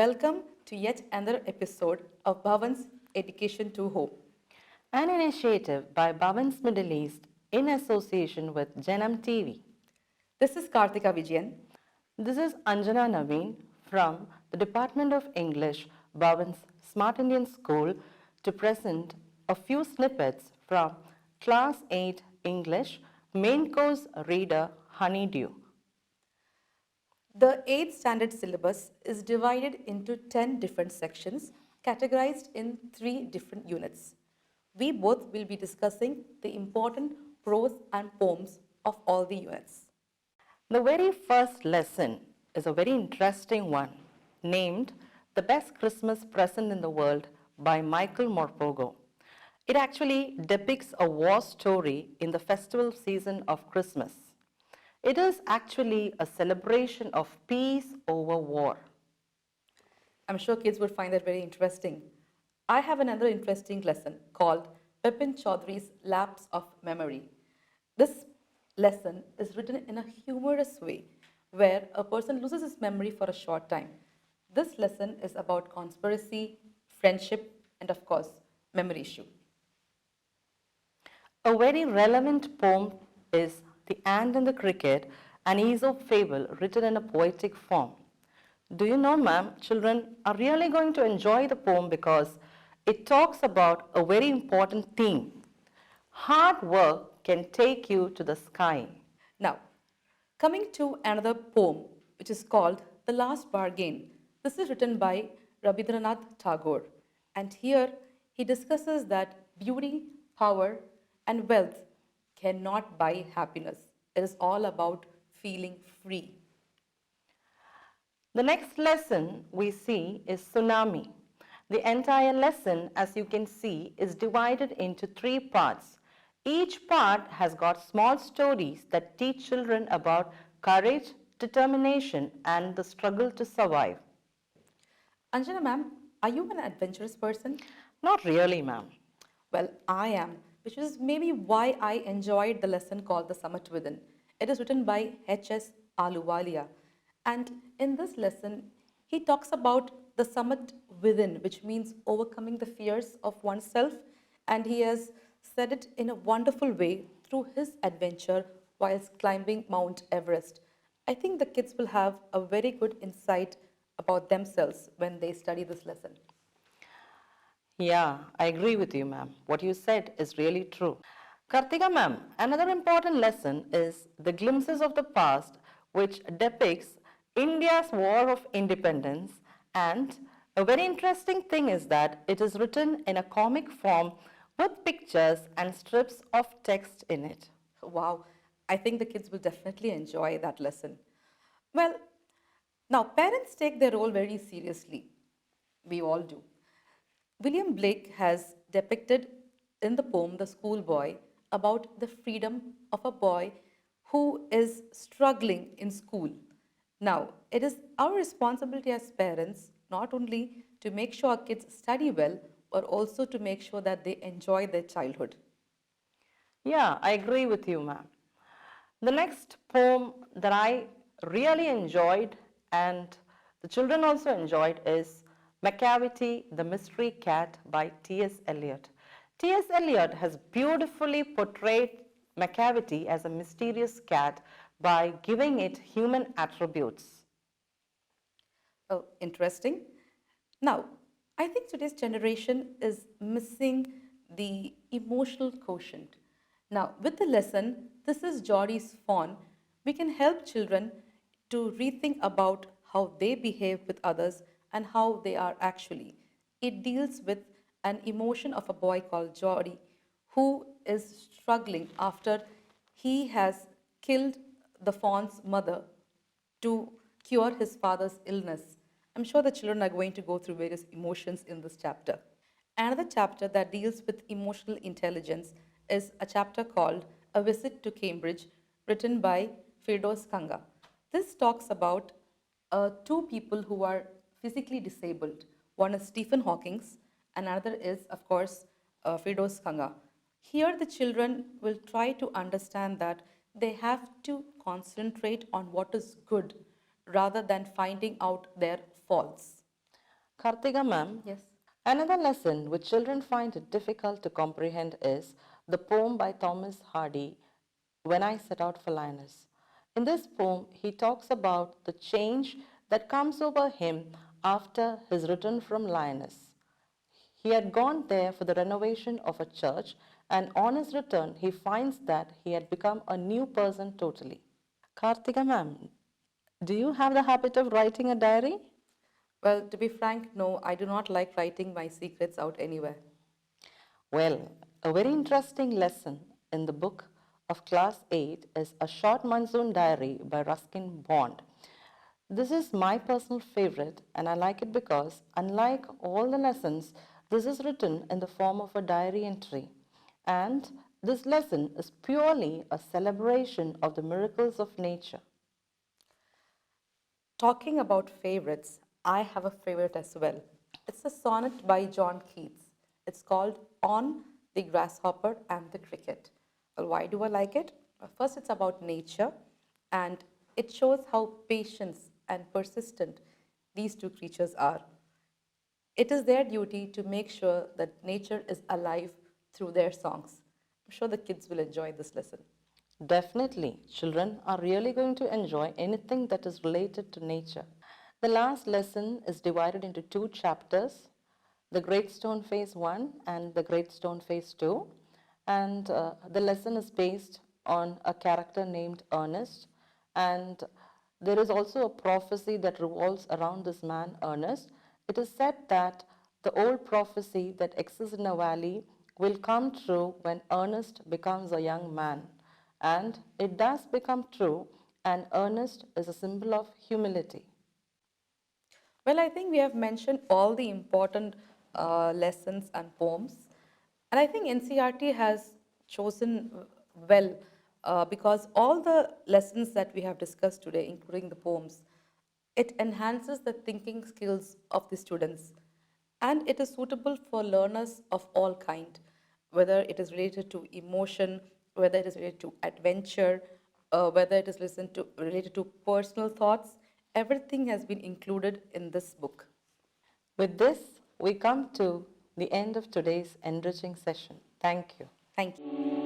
Welcome to yet another episode of Bhavan's Education to Home. An initiative by Bhavans Middle East in association with Janam TV. This is Karthika Vijayan. This is Anjana Naveen from the Department of English, Bhavans Smart Indian School, to present a few snippets from Class 8 English Main Course Reader Honeydew. The 8th standard syllabus is divided into 10 different sections categorized in 3 different units. We both will be discussing the important prose and poems of all the units. The very first lesson is a very interesting one, named The Best Christmas Present in the World by Michael Morpurgo. It actually depicts a war story in the festival season of Christmas. It is actually a celebration of peace over war. I'm sure kids would find that very interesting. I have another interesting lesson called Bipin Chaudhary's Lapse of Memory. This lesson is written in a humorous way where a person loses his memory for a short time. This lesson is about conspiracy, friendship, and of course, memory issue. A very relevant poem is The Ant and the Cricket, an Aesop fable written in a poetic form. Do you know, ma'am, children are really going to enjoy the poem because it talks about a very important theme. Hard work can take you to the sky. Now, coming to another poem which is called The Last Bargain. This is written by Rabindranath Tagore, and here he discusses that beauty, power, and wealth cannot buy happiness. It is all about feeling free. The next lesson we see is Tsunami. The entire lesson, as you can see, is divided into 3 parts. Each part has got small stories that teach children about courage, determination, and the struggle to survive. Anjana ma'am, are you an adventurous person? Not really, ma'am. Well, I am, which is maybe why I enjoyed the lesson called The Summit Within. It is written by H.S. Ahluwalia. And in this lesson, he talks about the summit within, which means overcoming the fears of oneself. And he has said it in a wonderful way through his adventure whilst climbing Mount Everest. I think the kids will have a very good insight about themselves when they study this lesson. Yeah, I agree with you, ma'am. What you said is really true. Kartika, ma'am, another important lesson is the glimpses of the past, which depicts India's war of independence. And a very interesting thing is that it is written in a comic form with pictures and strips of text in it. Wow, I think the kids will definitely enjoy that lesson. Well, now parents take their role very seriously. We all do. William Blake has depicted in the poem The Schoolboy about the freedom of a boy who is struggling in school. Now, it is our responsibility as parents not only to make sure our kids study well, but also to make sure that they enjoy their childhood. Yeah, I agree with you, ma'am. The next poem that I really enjoyed and the children also enjoyed is Macavity, the Mystery Cat by T.S. Eliot. T.S. Eliot has beautifully portrayed Macavity as a mysterious cat by giving it human attributes. Oh, interesting. Now, I think today's generation is missing the emotional quotient. Now, with the lesson, This is Geordie's Fawn, we can help children to rethink about how they behave with others and how they are actually. It deals with an emotion of a boy called Geordie who is struggling after he has killed the fawn's mother to cure his father's illness. I'm sure the children are going to go through various emotions in this chapter. Another chapter that deals with emotional intelligence is a chapter called A Visit to Cambridge, written by Firdaus Kanga. This talks about 2 people who are physically disabled. One is Stephen Hawking, and another is, of course, Firdaus Kanga. Here, the children will try to understand that they have to concentrate on what is good rather than finding out their faults. Kartika ma'am, Yes. another lesson which children find it difficult to comprehend is the poem by Thomas Hardy, When I Set Out for Linus. In this poem, he talks about the change that comes over him after his return from Linus. He had gone there for the renovation of a church, and on his return, he finds that he had become a new person totally. Kartika ma'am, do you have the habit of writing a diary? Well, to be frank, no, I do not like writing my secrets out anywhere. Well, a very interesting lesson in the book of Class 8 is A Short Monsoon Diary by Ruskin Bond. This is my personal favorite, and I like it because, unlike all the lessons, this is written in the form of a diary entry. And this lesson is purely a celebration of the miracles of nature. Talking about favorites, I have a favorite as well. It's a sonnet by John Keats. It's called On the Grasshopper and the Cricket. Well, why do I like it? First, it's about nature, and it shows how patient and persistent these two creatures are. It is their duty to make sure that nature is alive through their songs. I'm sure the kids will enjoy this lesson. Definitely, children are really going to enjoy anything that is related to nature. The last lesson is divided into two chapters, the Great Stone Phase 1 and the Great Stone Phase 2. And the lesson is based on a character named Ernest. And there is also a prophecy that revolves around this man, Ernest. It is said that the old prophecy that exists in a valley will come true when Ernest becomes a young man. And it does become true, and Ernest is a symbol of humility. Well, I think we have mentioned all the important lessons and poems. And I think NCRT has chosen well because all the lessons that we have discussed today, including the poems, it enhances the thinking skills of the students. And it is suitable for learners of all kind, whether it is related to emotion, whether it is related to adventure, whether it is related to personal thoughts. Everything has been included in this book. With this, we come to the end of today's enriching session. Thank you. Thank you.